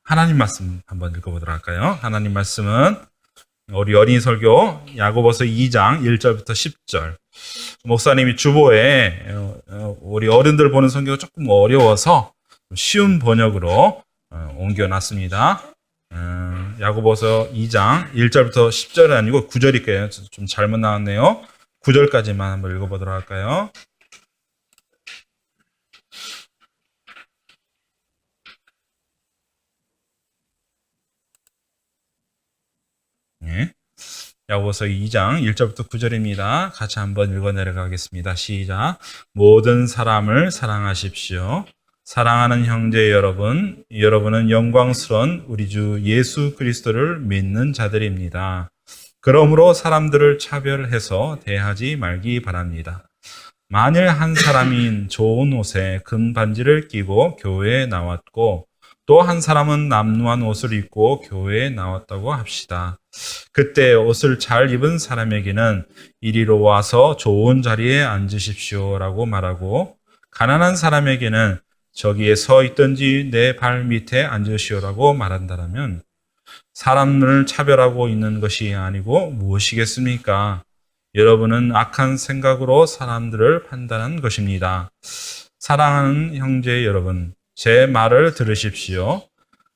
하나님 말씀 한번 읽어보도록 할까요? 하나님 말씀은 우리 어린이 설교 야고보서 2장 1절부터 10절. 목사님이 주보에 우리 어른들 보는 성경이 조금 어려워서 쉬운 번역으로 옮겨놨습니다. 야고보서 2장 1절부터 10절은 아니고 9절일게요. 좀 잘못 나왔네요. 9절까지만 한번 읽어보도록 할까요? 네. 야고보서 2장 1절부터 9절입니다. 같이 한번 읽어 내려가겠습니다. 시작. 모든 사람을 사랑하십시오. 사랑하는 형제 여러분, 여러분은 영광스러운 우리 주 예수 그리스도를 믿는 자들입니다. 그러므로 사람들을 차별해서 대하지 말기 바랍니다. 만일 한 사람이 좋은 옷에 금 반지를 끼고 교회에 나왔고 또 한 사람은 남루한 옷을 입고 교회에 나왔다고 합시다. 그때 옷을 잘 입은 사람에게는 이리로 와서 좋은 자리에 앉으십시오라고 말하고 가난한 사람에게는 저기에 서 있든지 내 발 밑에 앉으시오라고 말한다면 사람을 차별하고 있는 것이 아니고 무엇이겠습니까? 여러분은 악한 생각으로 사람들을 판단한 것입니다. 사랑하는 형제 여러분, 제 말을 들으십시오.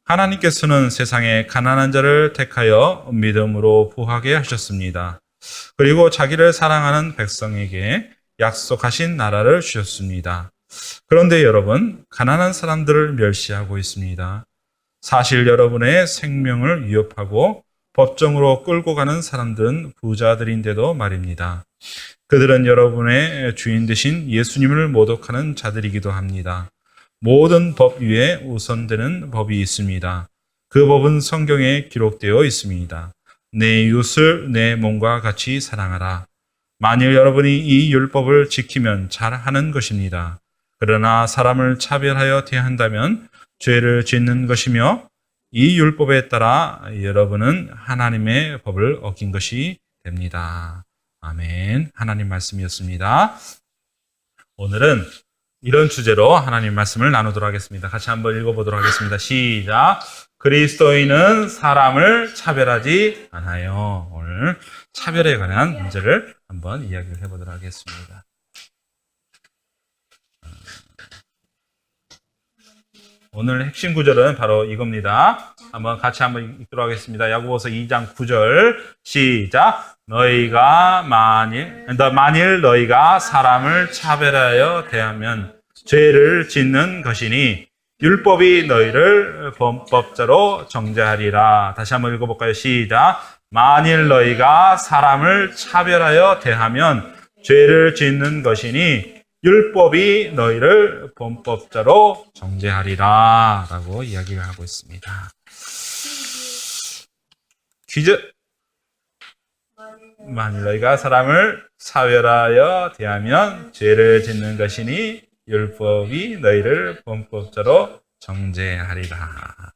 하나님께서는 세상에 가난한 자를 택하여 믿음으로 부하게 하셨습니다. 그리고 자기를 사랑하는 백성에게 약속하신 나라를 주셨습니다. 그런데 여러분, 가난한 사람들을 멸시하고 있습니다. 사실 여러분의 생명을 위협하고 법정으로 끌고 가는 사람들은 부자들인데도 말입니다. 그들은 여러분의 주인 되신 예수님을 모독하는 자들이기도 합니다. 모든 법 위에 우선되는 법이 있습니다. 그 법은 성경에 기록되어 있습니다. 내 이웃을 내 몸과 같이 사랑하라. 만일 여러분이 이 율법을 지키면 잘하는 것입니다. 그러나 사람을 차별하여 대한다면 죄를 짓는 것이며 이 율법에 따라 여러분은 하나님의 법을 어긴 것이 됩니다. 아멘. 하나님 말씀이었습니다. 오늘은 이런 주제로 하나님 말씀을 나누도록 하겠습니다. 같이 한번 읽어보도록 하겠습니다. 시작. 그리스도인은 사람을 차별하지 않아요. 오늘 차별에 관한 문제를 한번 이야기를 해보도록 하겠습니다. 오늘 핵심 구절은 바로 이겁니다. 같이 한번 읽도록 하겠습니다. 야고보서 2장 9절 시작. 만일 너희가 사람을 차별하여 대하면 죄를 짓는 것이니 율법이 너희를 범법자로 정죄하리라. 다시 한번 읽어볼까요? 시작. 만일 너희가 사람을 차별하여 대하면 죄를 짓는 것이니 율법이 너희를 범법자로 정죄하리라 라고 이야기를 하고 있습니다. 퀴즈. 만일 너희가 사람을 차별하여 대하면 죄를 짓는 것이니 율법이 너희를 범법자로 정죄하리라.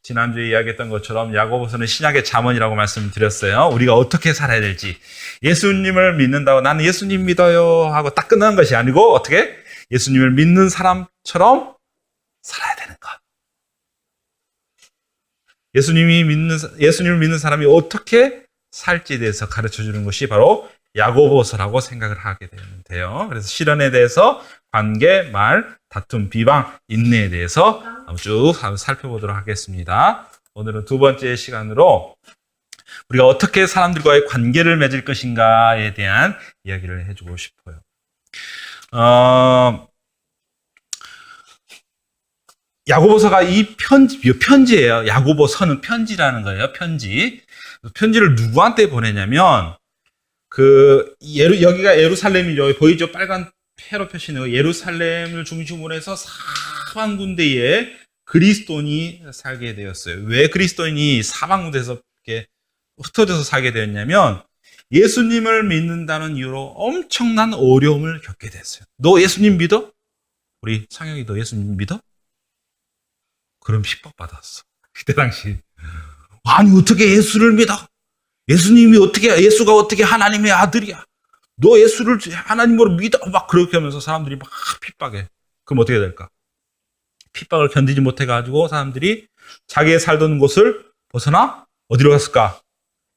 지난주에 이야기했던 것처럼 야고보서는 신약의 잠언이라고 말씀드렸어요. 우리가 어떻게 살아야 될지. 예수님을 믿는다고 나는 예수님 믿어요 하고 딱 끝나는 것이 아니고 어떻게? 예수님을 믿는 사람처럼 살아야 되는 것. 예수님을 믿는 사람이 어떻게 살지에 대해서 가르쳐주는 것이 바로 야고보서라고 생각을 하게 되는데요. 그래서 실현에 대해서 관계, 말, 다툼, 비방, 인내에 대해서 쭉 살펴보도록 하겠습니다. 오늘은 두 번째 시간으로 우리가 어떻게 사람들과의 관계를 맺을 것인가에 대한 이야기를 해주고 싶어요. 야고보서가 이 편지예요. 야고보서는 편지라는 거예요. 편지를 누구한테 보내냐면 여기가 예루살렘이죠. 보이죠? 빨간 회로 표시는 예루살렘을 중심으로 해서 사방 군데에 그리스도인이 살게 되었어요. 왜 그리스도인이 사방 군데에서 이렇게 흩어져서 살게 되었냐면 예수님을 믿는다는 이유로 엄청난 어려움을 겪게 됐어요. 너 예수님 믿어? 우리 상혁이 너 예수님 믿어? 그럼 핍박받았어. 그때 당시. 아니 어떻게 예수를 믿어? 예수가 어떻게 하나님의 아들이야? 너 예수를 하나님으로 믿어? 막 그렇게 하면서 사람들이 막 핍박해. 그럼 어떻게 될까? 핍박을 견디지 못해가지고 사람들이 자기의 살던 곳을 벗어나 어디로 갔을까?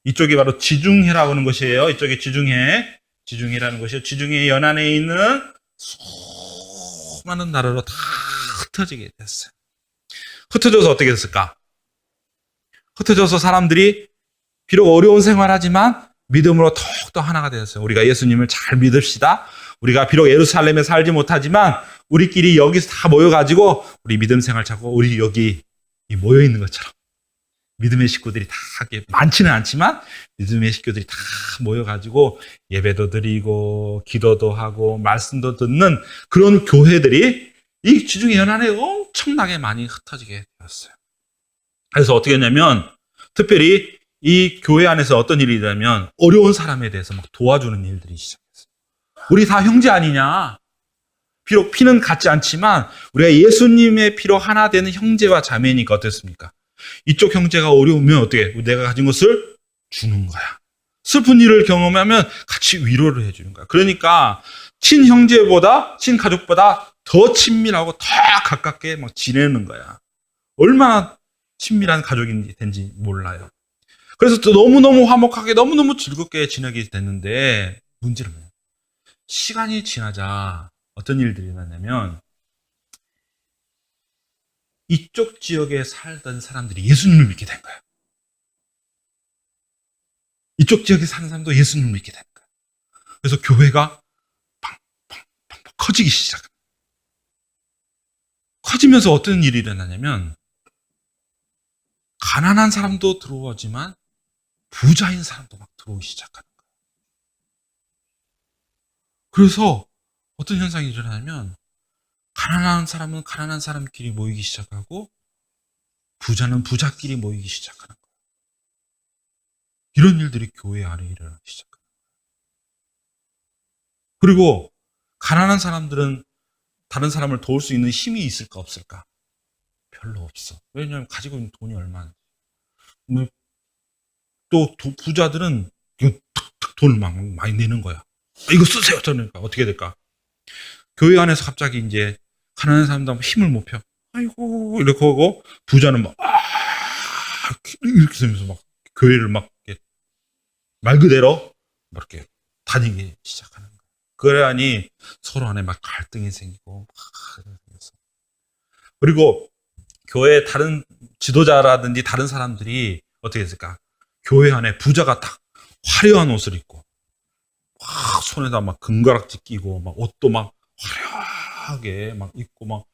이쪽이 바로 지중해라고 하는 것이에요. 이쪽이 지중해라는 것이에요. 지중해 연안에 있는 수많은 나라로 다 흩어지게 됐어요. 흩어져서 어떻게 됐을까? 흩어져서 사람들이 비록 어려운 생활하지만 믿음으로 더욱더 하나가 되었어요. 우리가 예수님을 잘 믿읍시다. 우리가 비록 예루살렘에 살지 못하지만 우리끼리 여기서 다 모여가지고 우리 믿음 생활 찾고 우리 여기 모여 있는 것처럼 믿음의 식구들이 다 많지는 않지만 믿음의 식구들이 다 모여가지고 예배도 드리고 기도도 하고 말씀도 듣는 그런 교회들이 이 지중해 연안에 엄청나게 많이 흩어지게 되었어요. 그래서 어떻게 했냐면 특별히 이 교회 안에서 어떤 일이 있냐면 어려운 사람에 대해서 막 도와주는 일들이 시작했어요. 우리 다 형제 아니냐? 비록 피는 같지 않지만 우리가 예수님의 피로 하나 되는 형제와 자매니까 어떻습니까? 이쪽 형제가 어려우면 어떻게? 내가 가진 것을 주는 거야. 슬픈 일을 경험하면 같이 위로를 해주는 거야. 그러니까 친형제보다 친가족보다 더 친밀하고 더 가깝게 막 지내는 거야. 얼마나 친밀한 가족인지 된지 몰라요. 그래서 또 너무너무 화목하게 너무너무 즐겁게 지내게 됐는데 문제는 뭐예요? 시간이 지나자 어떤 일들이 일어나냐면 이쪽 지역에 살던 사람들이 예수님을 믿게 된 거예요. 이쪽 지역에 사는 사람도 예수님을 믿게 된 거예요. 그래서 교회가 팡팡팡 커지기 시작합니다. 커지면서 어떤 일이 일어나냐면 가난한 사람도 들어오지만 부자인 사람도 막 들어오기 시작하는 거예요. 그래서 어떤 현상이 일어나냐면 가난한 사람은 가난한 사람끼리 모이기 시작하고 부자는 부자끼리 모이기 시작하는 거예요. 이런 일들이 교회 안에 일어나기 시작합니다. 그리고 가난한 사람들은 다른 사람을 도울 수 있는 힘이 있을까 없을까? 별로 없어. 왜냐하면 가지고 있는 돈이 얼마나. 또 부자들은 돈을 막 많이 내는 거야. 이거 쓰세요. 그러니까 어떻게 될까? 교회 안에서 갑자기 이제 가난한 사람들 힘을 못 펴. 아이고 이렇게 하고 부자는 막 이렇게 되면서 막 교회를 막 말 그대로 이렇게 다니기 시작하는 거야. 그래야니 서로 안에 막 갈등이 생기고 그리고 교회 다른 지도자라든지 다른 사람들이 어떻게 했을까? 교회 안에 부자가 딱 화려한 옷을 입고 막 손에다 막 금가락지 끼고 막 옷도 막 화려하게 막 입고 막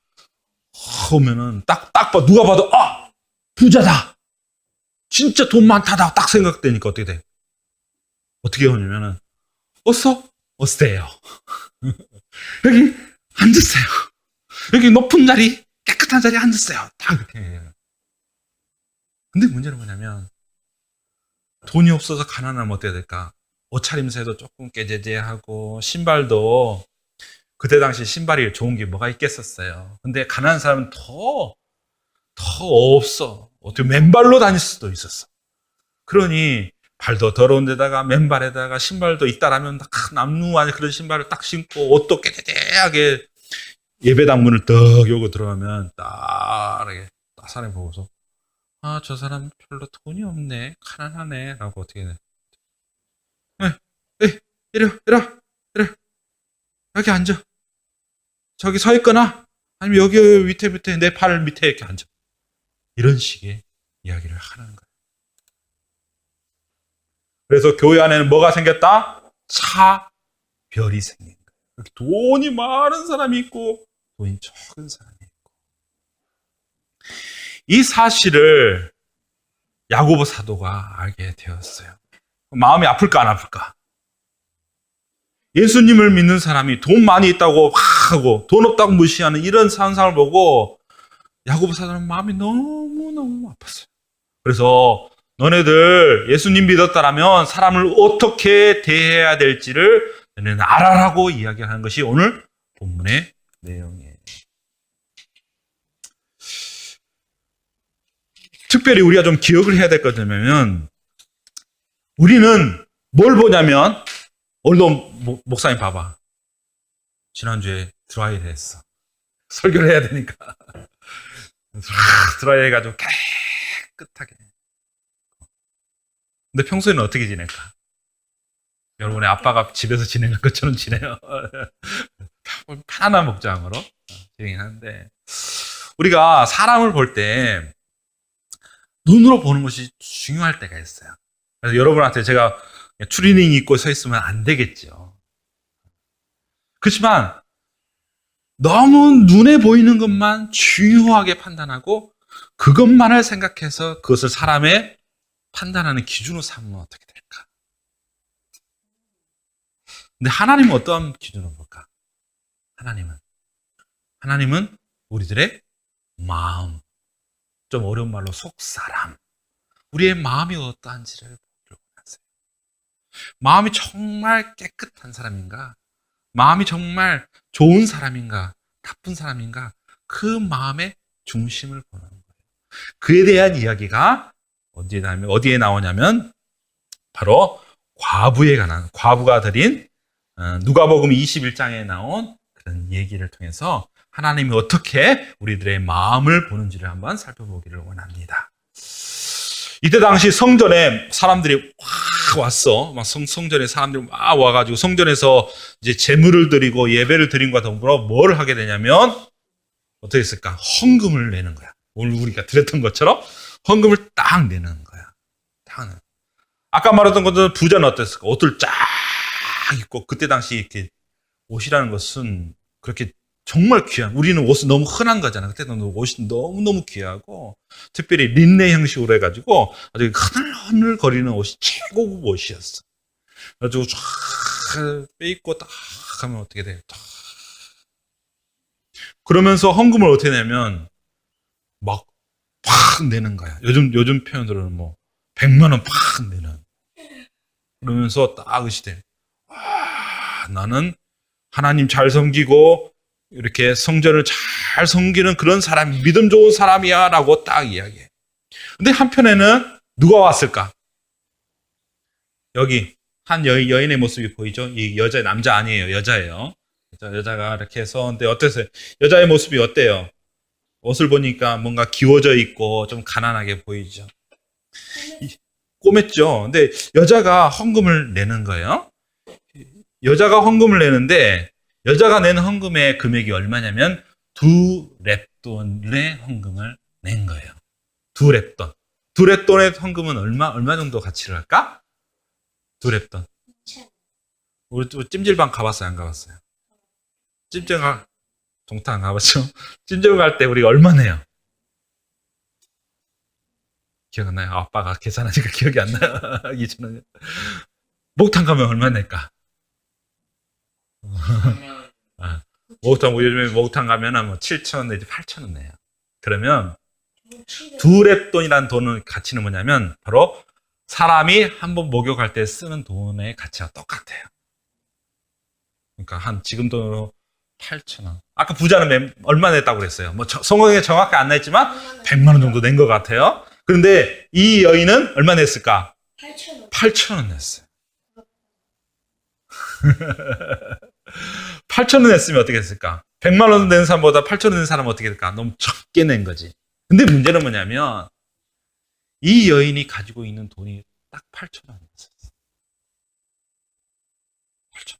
하면은 딱 봐. 누가 봐도 부자다. 진짜 돈 많다다 딱 생각되니까 어떻게 돼? 어떻게 하냐면은 어서요. 여기 앉으세요. 여기 높은 자리 깨끗한 자리에 앉으세요. 다 그렇게 해요. 근데 문제는 뭐냐면 돈이 없어서 가난하면 어떻게 될까? 옷차림새도 조금 깨제제하고 신발도 그때 당시 신발이 좋은 게 뭐가 있겠었어요. 근데 가난한 사람은 더 없어. 어떻게 맨발로 다닐 수도 있었어. 그러니 발도 더러운 데다가 맨발에다가 신발도 있다라면 남루 안에 그런 신발을 딱 신고 옷도 깨끗하게 예배당 문을 떡 열고 들어가면 딱 사람이 보고서 저 사람 별로 돈이 없네. 가난하네. 라고 어떻게 돼? 이리 와. 여기 앉아. 저기 서 있거나 아니면 여기 밑에 내 발 밑에 이렇게 앉아. 이런 식의 이야기를 하는 거예요. 그래서 교회 안에는 뭐가 생겼다? 차별이 생긴 거예요. 돈이 많은 사람이 있고 돈이 적은 사람이 있고. 이 사실을 야고보 사도가 알게 되었어요. 마음이 아플까 안 아플까? 예수님을 믿는 사람이 돈 많이 있다고 하고 돈 없다고 무시하는 이런 상상을 보고 야고보 사도는 마음이 너무너무 아팠어요. 그래서 너네들 예수님 믿었다라면 사람을 어떻게 대해야 될지를 너네는 알아라고 이야기하는 것이 오늘 본문의 내용이에요. 특별히 우리가 좀 기억을 해야 될 것 같으면 우리는 뭘 보냐면 오늘도 목사님 봐봐. 지난주에 드라이를 했어. 설교를 해야 되니까. 드라이 해가지고 깨끗하게. 근데 평소에는 어떻게 지낼까? 여러분의 아빠가 집에서 지내는 것처럼 지내요. 편안한 목장으로 지내긴 하는데, 우리가 사람을 볼 때 눈으로 보는 것이 중요할 때가 있어요. 그래서 여러분한테 제가 추리닝 입고 서 있으면 안 되겠죠. 그렇지만 너무 눈에 보이는 것만 중요하게 판단하고 그것만을 생각해서 그것을 사람의 판단하는 기준으로 삼으면 어떻게 될까? 근데 하나님은 어떤 기준으로 볼까? 하나님은 우리들의 마음, 좀 어려운 말로 속사람, 우리의 마음이 어떠한지를 보기를 원하세요. 마음이 정말 깨끗한 사람인가? 마음이 정말 좋은 사람인가? 나쁜 사람인가? 그 마음의 중심을 보는 거예요. 그에 대한 이야기가 어디에 나오냐면 바로 과부가 드린 누가복음 21장에 나온 그런 얘기를 통해서 하나님이 어떻게 우리들의 마음을 보는지를 한번 살펴보기를 원합니다. 이때 당시 성전에 사람들이 확 왔어. 막 성전에 사람들이 막 와가지고 성전에서 이제 제물을 드리고 예배를 드린과 더불어 뭘 하게 되냐면 어떻게 했을까? 헌금을 내는 거야. 오늘 우리가 드렸던 것처럼 헌금을 딱 내는 거야. 아까 말했던 것은 부자는 어땠을까? 옷을 쫙 입고 그때 당시 이렇게 옷이라는 것은 그렇게 정말 귀한, 우리는 옷은 너무 흔한 거잖아. 그때는 옷이 너무너무 귀하고 특별히 린네 형식으로 해가지고 아주 흐늘흐늘 거리는 옷이 최고급 옷이었어. 그래가지고 쫙 빼입고 딱 하면 어떻게 돼? 그러면서 헌금을 어떻게 내면 막 팍 내는 거야. 요즘 표현으로는 뭐 100만 원 팍 내는. 그러면서 딱 의시돼. 나는 하나님 잘 섬기고 이렇게 성전을 잘 섬기는 그런 사람, 믿음 좋은 사람이야 라고 딱 이야기해. 근데 한편에는 누가 왔을까? 여기 한 여인의 모습이 보이죠? 이 남자 아니에요. 여자예요. 여자가 이렇게 해서, 근데 어땠어요? 여자의 모습이 어때요? 옷을 보니까 뭔가 기워져 있고 좀 가난하게 보이죠? 꼬맸죠? 근데 여자가 헌금을 내는 거예요. 여자가 헌금을 내는데 여자가 낸 헌금의 금액이 얼마냐면 2렙돈의 헌금을 낸 거예요. 2렙돈. 2렙돈의 헌금은 얼마 정도 가치를 할까? 2렙돈. 우리 찜질방 가봤어요? 안 가봤어요? 동탄 가봤죠? 찜질 갈 때 우리가 얼마 내요? 기억 안 나요? 아빠가 계산하니까 기억이 안 나요. 2,000원. 목욕탕 가면 얼마 낼까? 요즘에 목욕탕 가면은 뭐 7,000원 내지 8,000원 내요. 그러면 2렙돈이라는 돈의 가치는 뭐냐면 바로 사람이 한번 목욕할 때 쓰는 돈의 가치와 똑같아요. 그러니까 지금 돈으로 8,000원. 아까 부자는 얼마 냈다고 그랬어요? 뭐 성경에 정확히 안 냈지만 100만 원 정도 낸 것 같아요. 그런데 이 여인은 얼마 냈을까? 8,000원 냈어요. 8,000원 냈으면 어떻게 됐을까? 100만 원 낸 사람보다 8,000원 낸 사람은 어떻게 될까? 너무 적게 낸 거지. 근데 문제는 뭐냐면 이 여인이 가지고 있는 돈이 딱 8,000원이었어요. 8,000원.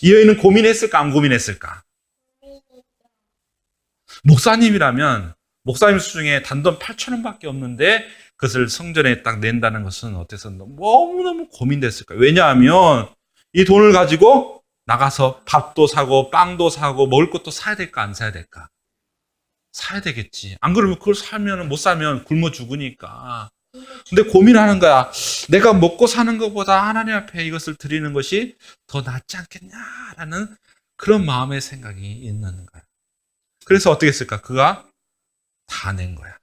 이 여인은 고민했을까? 안 고민했을까? 목사님이라면 목사님 수중에 단돈 8,000원밖에 없는데 그것을 성전에 딱 낸다는 것은 어때서 너무너무 고민됐을까요? 왜냐하면 이 돈을 가지고 나가서 밥도 사고 빵도 사고 먹을 것도 사야 될까 안 사야 될까? 사야 되겠지. 안 그러면 그걸 못 사면 굶어 죽으니까. 근데 고민하는 거야. 내가 먹고 사는 것보다 하나님 앞에 이것을 드리는 것이 더 낫지 않겠냐라는 그런 마음의 생각이 있는 거야. 그래서 어떻게 했을까? 그가 다 낸 거야.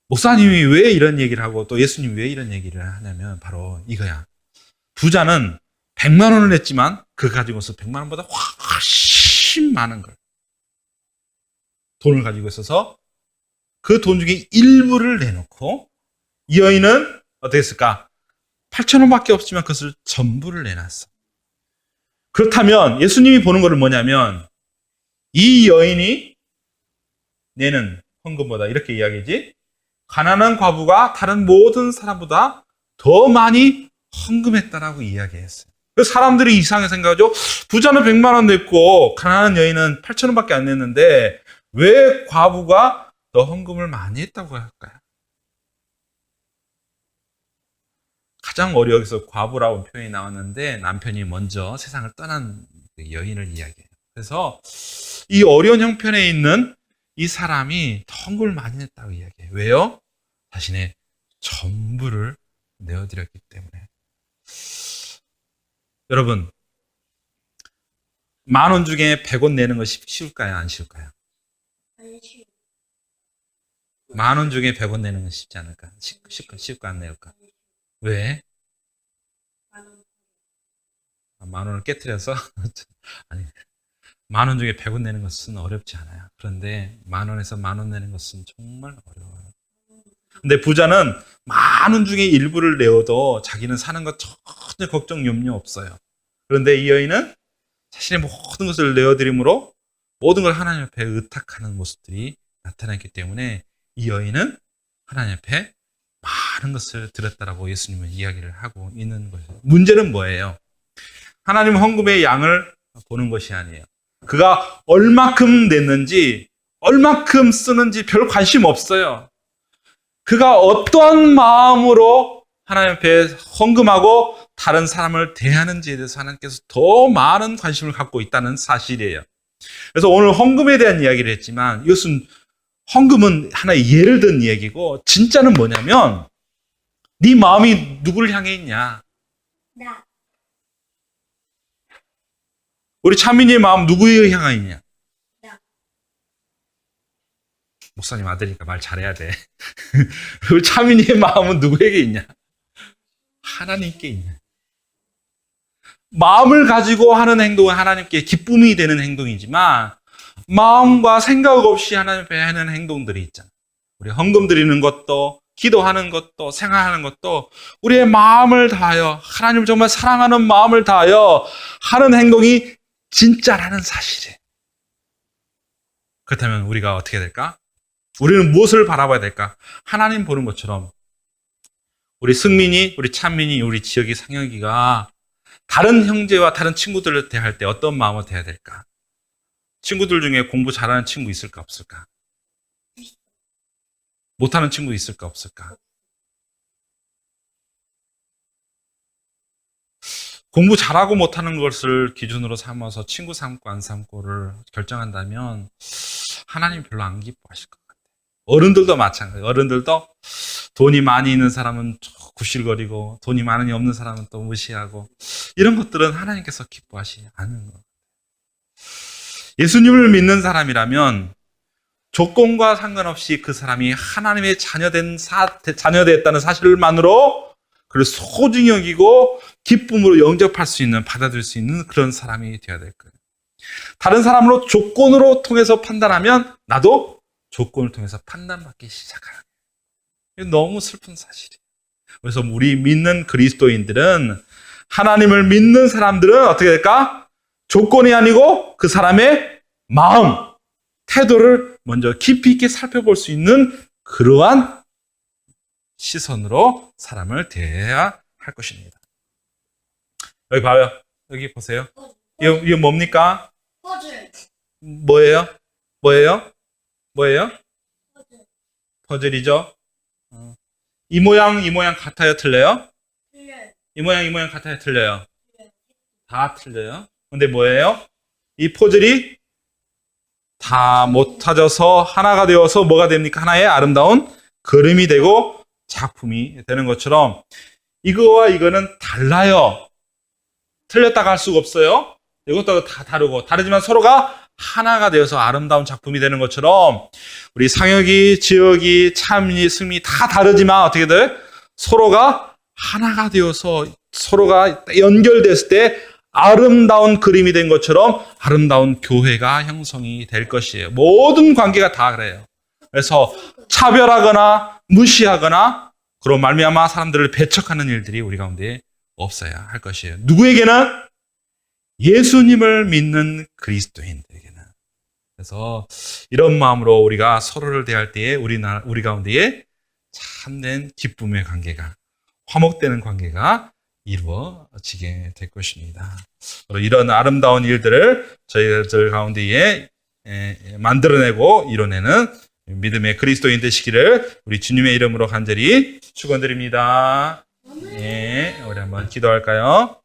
목사님이 왜 이런 얘기를 하고 또 예수님이 왜 이런 얘기를 하냐면 바로 이거야. 부자는 100만 원을 냈지만 그 가지고서 100만 원보다 훨씬 많은 걸 돈을 가지고 있어서 그 돈 중에 일부를 내놓고 이 여인은 어떻게 했을까? 8,000원밖에 없지만 그것을 전부를 내놨어. 그렇다면 예수님이 보는 것은 뭐냐면 이 여인이 내는 헌금보다 이렇게 이야기지. 가난한 과부가 다른 모든 사람보다 더 많이 헌금했다라고 이야기했어요. 그 사람들이 이상하게 생각하죠. 부자는 100만 원 냈고 가난한 여인은 8천 원밖에 안 냈는데 왜 과부가 더 헌금을 많이 했다고 할까요? 가장 어려워서 과부라고 표현이 나왔는데 남편이 먼저 세상을 떠난 여인을 이야기해요. 그래서 이 어려운 형편에 있는 이 사람이 더 헌금을 많이 냈다고 이야기해요. 왜요? 자신의 전부를 내어드렸기 때문에. 여러분, 10,000원 중에 100원 내는 것이 쉬울까요? 안 쉬울까요? 10,000원 중에 100원 내는 건 쉽지 않을까? 쉽고 안 내울까? 왜? 10,000원을 깨트려서? 아니, 10,000원 중에 100원 내는 것은 어렵지 않아요. 그런데 10,000원에서 10,000원 내는 것은 정말 어려워요. 근데 부자는 10,000원 중에 일부를 내어도 자기는 사는 것 전혀 걱정 염려 없어요. 그런데 이 여인은 자신의 모든 것을 내어드림으로 모든 걸 하나님 앞에 의탁하는 모습들이 나타났기 때문에 이 여인은 하나님 앞에 많은 것을 드렸다라고 예수님은 이야기를 하고 있는 것이에요. 문제는 뭐예요? 하나님 헌금의 양을 보는 것이 아니에요. 그가 얼마큼 냈는지, 얼마큼 쓰는지 별 관심 없어요. 그가 어떠한 마음으로 하나님 앞에 헌금하고 다른 사람을 대하는지에 대해서 하나님께서 더 많은 관심을 갖고 있다는 사실이에요. 그래서 오늘 헌금에 대한 이야기를 했지만 이것은 헌금은 하나의 예를 든 얘기고 진짜는 뭐냐면 네 마음이 누구를 향해 있냐? 나. 우리 차민이의 마음 누구에 향해 있냐? 나. 목사님 아들이니까 말 잘해야 돼. 우리 차민이의 마음은 누구에게 있냐? 하나님께 있냐? 마음을 가지고 하는 행동은 하나님께 기쁨이 되는 행동이지만 마음과 생각 없이 하나님 앞에 하는 행동들이 있잖아요. 우리 헌금 드리는 것도 기도하는 것도 생활하는 것도 우리의 마음을 다하여 하나님을 정말 사랑하는 마음을 다하여 하는 행동이 진짜라는 사실이에요. 그렇다면 우리가 어떻게 될까? 우리는 무엇을 바라봐야 될까? 하나님 보는 것처럼 우리 승민이, 우리 찬민이, 우리 지역이 상혁이가 다른 형제와 다른 친구들을 대할 때 어떤 마음을 대해야 될까? 친구들 중에 공부 잘하는 친구 있을까 없을까? 못하는 친구 있을까 없을까? 공부 잘하고 못하는 것을 기준으로 삼아서 친구 삼고 안 삼고를 결정한다면 하나님 별로 안 기뻐하실 것 같아요. 어른들도 마찬가지예요. 어른들도 돈이 많이 있는 사람은 구실거리고 돈이 많이 없는 사람은 또 무시하고 이런 것들은 하나님께서 기뻐하시지 않는 것. 예수님을 믿는 사람이라면 조건과 상관없이 그 사람이 하나님의 자녀되었다는 사실만으로 그를 소중히 여기고 기쁨으로 영접할 수 있는, 받아들일 수 있는 그런 사람이 되어야 될 거예요. 다른 사람으로 조건으로 통해서 판단하면 나도 조건을 통해서 판단받기 시작하는 거예요. 이거 너무 슬픈 사실이에요. 그래서 우리 믿는 그리스도인들은 하나님을 믿는 사람들은 어떻게 될까? 조건이 아니고 그 사람의 마음, 태도를 먼저 깊이 있게 살펴볼 수 있는 그러한 시선으로 사람을 대해야 할 것입니다. 여기 봐요. 여기 보세요. 이거 뭡니까? 퍼즐. 뭐예요? 퍼즐이죠? 이 모양 같아요? 틀려요? 틀려요. 이 모양 같아요? 틀려요? 다 틀려요. 근데 뭐예요? 이 퍼즐이 다 못 찾아서 하나가 되어서 뭐가 됩니까? 하나의 아름다운 그림이 되고 작품이 되는 것처럼 이거와 이거는 달라요. 틀렸다고 할 수가 없어요. 이것도 다 다르고 다르지만 서로가 하나가 되어서 아름다운 작품이 되는 것처럼 우리 상혁이, 지혁이, 참이, 승미 다 다르지만 어떻게 돼? 서로가 하나가 되어서 서로가 연결됐을 때 아름다운 그림이 된 것처럼 아름다운 교회가 형성이 될 것이에요. 모든 관계가 다 그래요. 그래서 차별하거나 무시하거나 그런 말미암아 사람들을 배척하는 일들이 우리 가운데 없어야 할 것이에요. 누구에게는? 예수님을 믿는 그리스도인들에게는. 그래서 이런 마음으로 우리가 서로를 대할 때에 우리 가운데에 참된 기쁨의 관계가, 화목되는 관계가 이루어지게 될 것입니다. 이런 아름다운 일들을 저희들 가운데에 만들어내고 이뤄내는 믿음의 그리스도인 되시기를 우리 주님의 이름으로 간절히 축원드립니다. 예, 우리 한번 기도할까요?